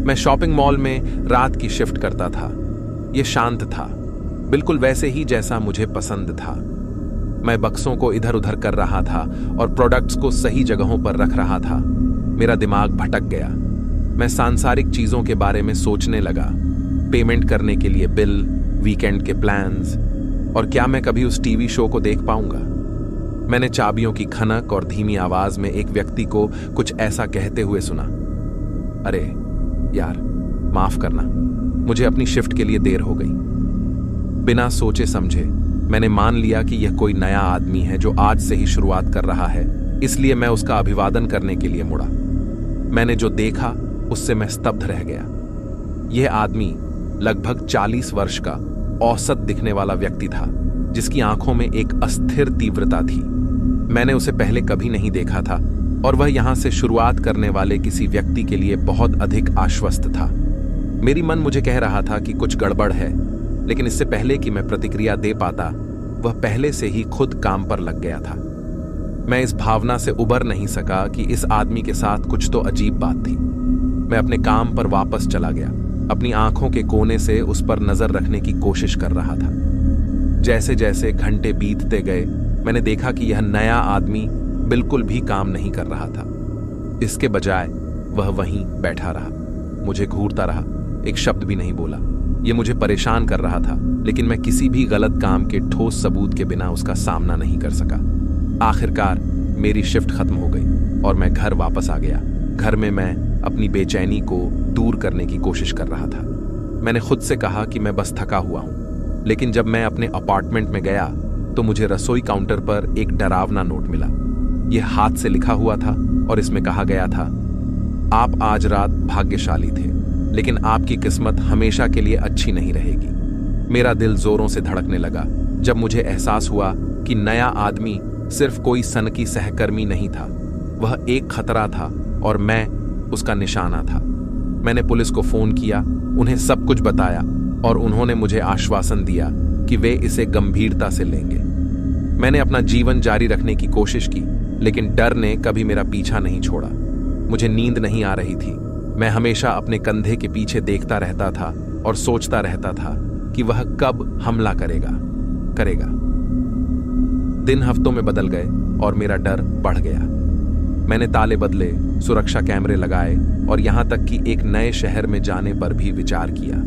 मैं shopping mall में रात की शिफ्ट करता था। यह शांत था, बिल्कुल वैसे ही जैसा मुझे पसंद था। मैं बक्सों को इधर उधर कर रहा था और प्रोडक्ट्स को सही जगहों पर रख रहा था। मेरा दिमाग भटक गया। मैं सांसारिक चीजों के बारे में सोचने लगा, पेमेंट करने के लिए बिल, वीकेंड के प्लान्स, और क्या मैं कभी उस टीवी शो को देख पाऊंगा। मैंने चाबियों की खनक और धीमी आवाज में एक व्यक्ति को कुछ ऐसा कहते हुए सुना, अरे यार, माफ करना, मुझे अपनी शिफ्ट के लिए देर हो गई। बिना सोचे समझे मैंने मान लिया कि यह कोई नया आदमी है जो आज से ही शुरुआत कर रहा है, इसलिए मैं उसका अभिवादन करने के लिए मुड़ा। मैंने जो देखा उससे मैं स्तब्ध रह गया। यह आदमी लगभग 40 वर्ष का औसत दिखने वाला व्यक्ति था, जिसकी आंखों में एक अस्थिर तीव्रता थी। मैंने उसे पहले कभी नहीं देखा था और वह यहां से शुरुआत करने वाले किसी व्यक्ति के लिए बहुत अधिक आश्वस्त था। मेरी मन मुझे कह रहा था कि कुछ गड़बड़ है, लेकिन इससे पहले कि मैं प्रतिक्रिया दे पाता, वह पहले से ही खुद काम पर लग गया था। मैं इस भावना से उबर नहीं सका कि इस आदमी के साथ कुछ तो अजीब बात थी। मैं अपने काम पर वापस चला गया, अपनी आंखों के कोने से उस पर नजर रखने की कोशिश कर रहा था। जैसे जैसे घंटे बीतते गए, मैंने देखा कि यह नया आदमी बिल्कुल भी काम नहीं कर रहा था। इसके बजाय वह वहीं बैठा रहा, मुझे घूरता रहा, एक शब्द भी नहीं बोला। यह मुझे परेशान कर रहा था, लेकिन मैं किसी भी गलत काम के ठोस सबूत के बिना उसका सामना नहीं कर सका। आखिरकार मेरी शिफ्ट खत्म हो गई और मैं घर वापस आ गया। घर में मैं अपनी बेचैनी को दूर करने की कोशिश कर रहा था। मैंने खुद से कहा कि मैं बस थका हुआ हूं, लेकिन जब मैं अपने अपार्टमेंट में गया तो मुझे रसोई काउंटर पर एक डरावना नोट मिला। यह हाथ से लिखा हुआ था और इसमें कहा गया था, आप आज रात भाग्यशाली थे, लेकिन आपकी किस्मत हमेशा के लिए अच्छी नहीं रहेगी। मेरा दिल जोरों से धड़कने लगा जब मुझे एहसास हुआ कि नया आदमी सिर्फ कोई सनकी सहकर्मी नहीं था, वह एक खतरा था और मैं उसका निशाना था। मैंने पुलिस को फोन किया, उन्हें सब कुछ बताया और उन्होंने मुझे आश्वासन दिया कि वे इसे गंभीरता से लेंगे। मैंने अपना जीवन जारी रखने की कोशिश की, लेकिन डर ने कभी मेरा पीछा नहीं छोड़ा। मुझे नींद नहीं आ रही थी। मैं हमेशा अपने कंधे के पीछे देखता रहता था और सोचता रहता था कि वह कब हमला करेगा। दिन हफ्तों में बदल गए और मेरा डर बढ़ गया। मैंने ताले बदले, सुरक्षा कैमरे लगाए और यहां तक कि एक नए शहर में जाने पर भी विचार किया,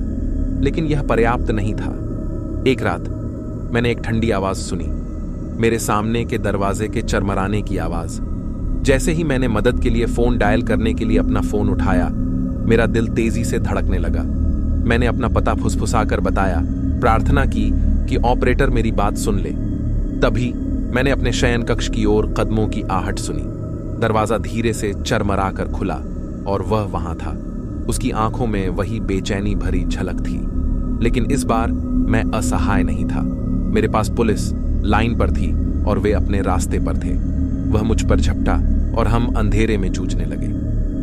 लेकिन यह पर्याप्त नहीं था। एक रात मैंने एक ठंडी आवाज सुनी, मेरे सामने के दरवाजे के चरमराने की आवाज। जैसे ही मैंने मदद के लिए फोन डायल करने के लिए अपना फोन उठाया, मेरा दिल तेजी से धड़कने लगा। मैंने अपना पता फुसफुसाकर बताया, प्रार्थना की कि ऑपरेटर मेरी बात सुन ले। तभी मैंने अपने शयन कक्ष की ओर कदमों की आहट सुनी। दरवाजा धीरे से चरमराकर खुला और वह वहां था। उसकी आंखों में वही बेचैनी भरी झलक थी, लेकिन इस बार मैं असहाय नहीं था। मेरे पास पुलिस लाइन पर थी और वे अपने रास्ते पर थे। वह मुझ पर झपटा और हम अंधेरे में जूझने लगे।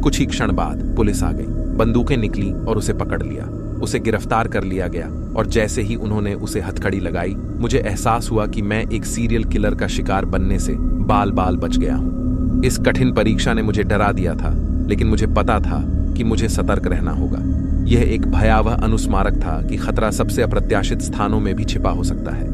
कुछ ही क्षण बाद पुलिस आ गई, बंदूकें निकली और उसे पकड़ लिया। उसे गिरफ्तार कर लिया गया और जैसे ही उन्होंने उसे हथकड़ी लगाई, मुझे एहसास हुआ कि मैं एक सीरियल किलर का शिकार बनने से बाल बाल बच गया हूं। इस कठिन परीक्षा ने मुझे डरा दिया था, लेकिन मुझे पता था कि मुझे सतर्क रहना होगा। यह एक भयावह अनुस्मारक था कि खतरा सबसे अप्रत्याशित स्थानों में भी छिपा हो सकता है।